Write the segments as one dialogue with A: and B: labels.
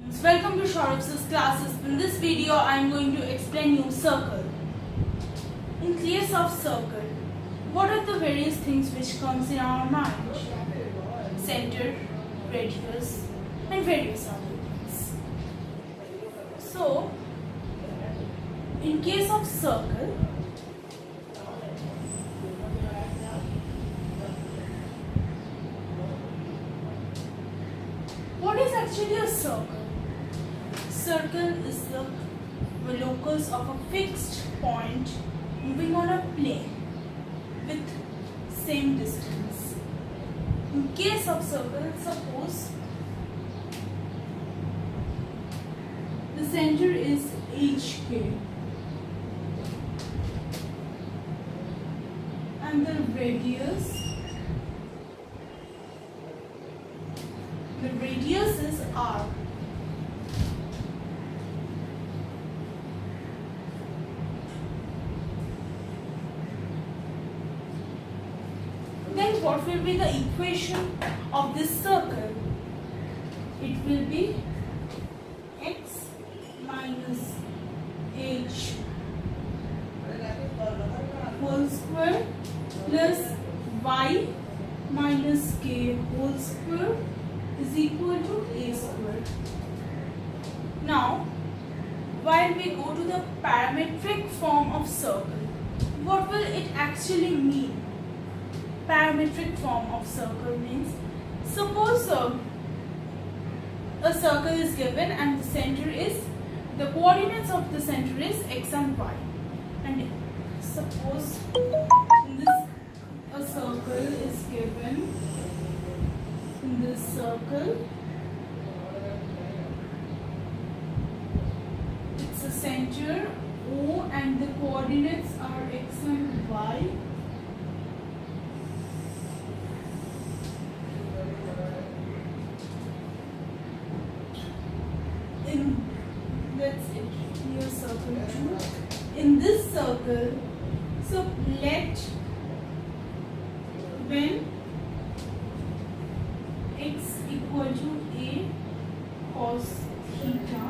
A: Welcome to Shaurav's classes. In this video, I am going to explain you circle. In case of circle, what are the various things which comes in our mind? Center, radius, and various other things. So, in case of circle, what is actually a circle? Circle is the locus of a fixed point moving on a plane with same distance. In case of circle, suppose the center is HK and the radius is R. Then what will be the equation of this circle? It will be x minus h whole square plus y minus k whole square is equal to a square. Now, while we go to the parametric form of circle, what will it actually mean? Parametric form of circle means, suppose a circle is given and the center is, the coordinates of the center is x and y, and suppose in this a circle is given. In this circle, it's a center O and the coordinates are x and y. That's it. Here circle 2. In this circle, so let when x equal to a cos theta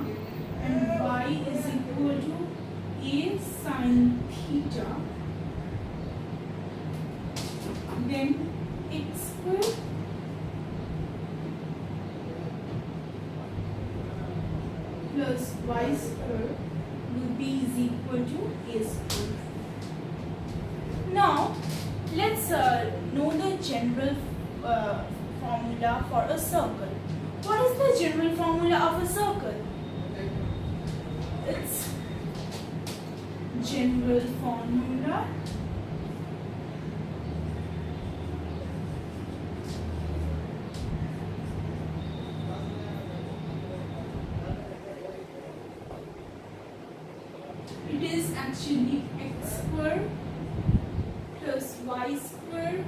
A: and y is equal to a sin theta, then x square plus y square will be is equal to a square. Now let's know the general formula for a circle. What is the general formula of a circle? Its general formula it is actually x square plus y square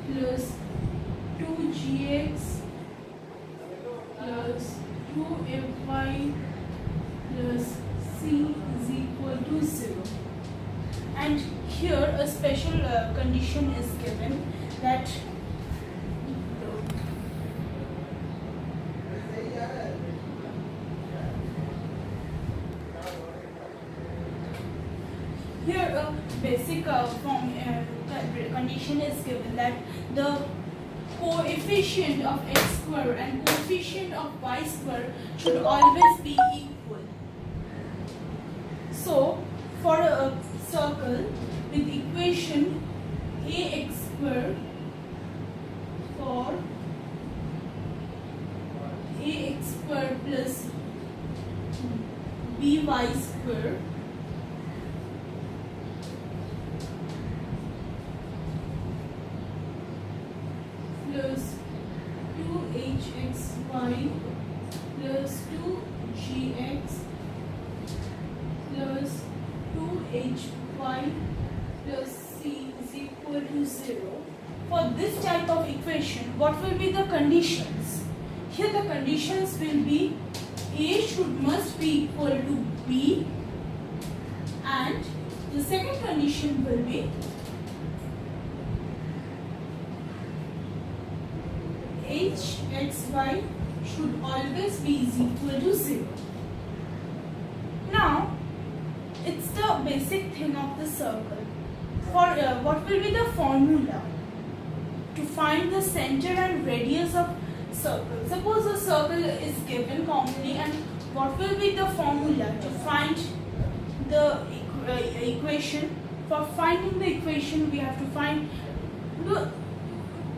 A: plus 2gx plus 2fy plus c is equal to 0. And here a special condition is given that here a basic condition is given that the coefficient of x square and coefficient of y square should always be equal. So, for a circle with equation ax square for ax square plus by square plus 2hxy plus 2gx plus 2hy plus c is equal to 0. For this type of equation, what will be the conditions? Here the conditions will be a must be equal to b, and the second condition will be hxy should always be is equal to 0. Now, it's the basic thing of the circle. For what will be the formula to find the center and radius of circle? Suppose a circle is given commonly, and what will be the formula to find the equation? For finding the equation, we have to find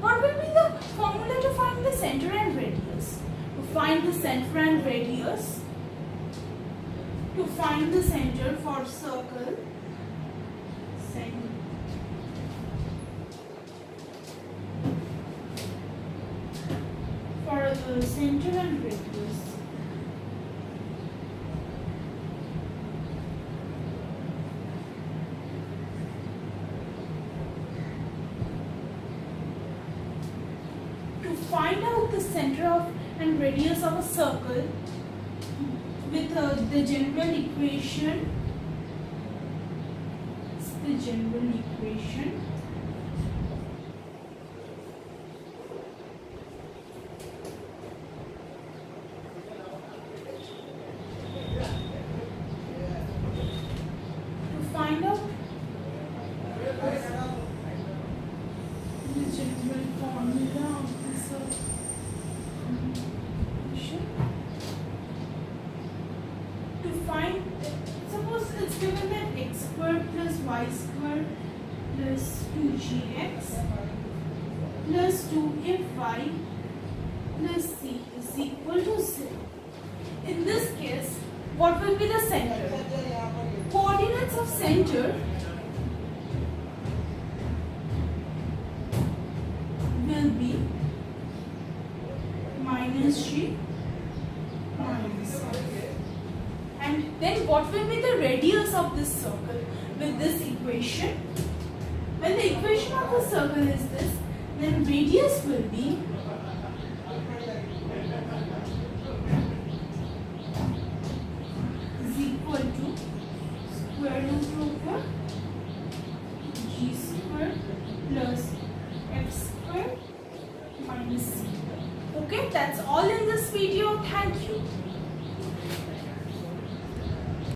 A: what will be the formula to find the center and radius? To find the center and radius, to find the center for circle, for the center and radius. To find out the center of and radius of a circle with the general equation, to find out the general formula of the circle. To find, suppose it's given that x squared plus y squared plus 2gx plus 2fy plus c is equal to 0. In this case, what will be the center? Coordinates of center will be minus g minus f. And then what will be the radius of this circle with this equation? When the equation of the circle is this, then radius will be is equal to square root over g squared plus f squared minus c. Okay, that's all in this video. Thank you.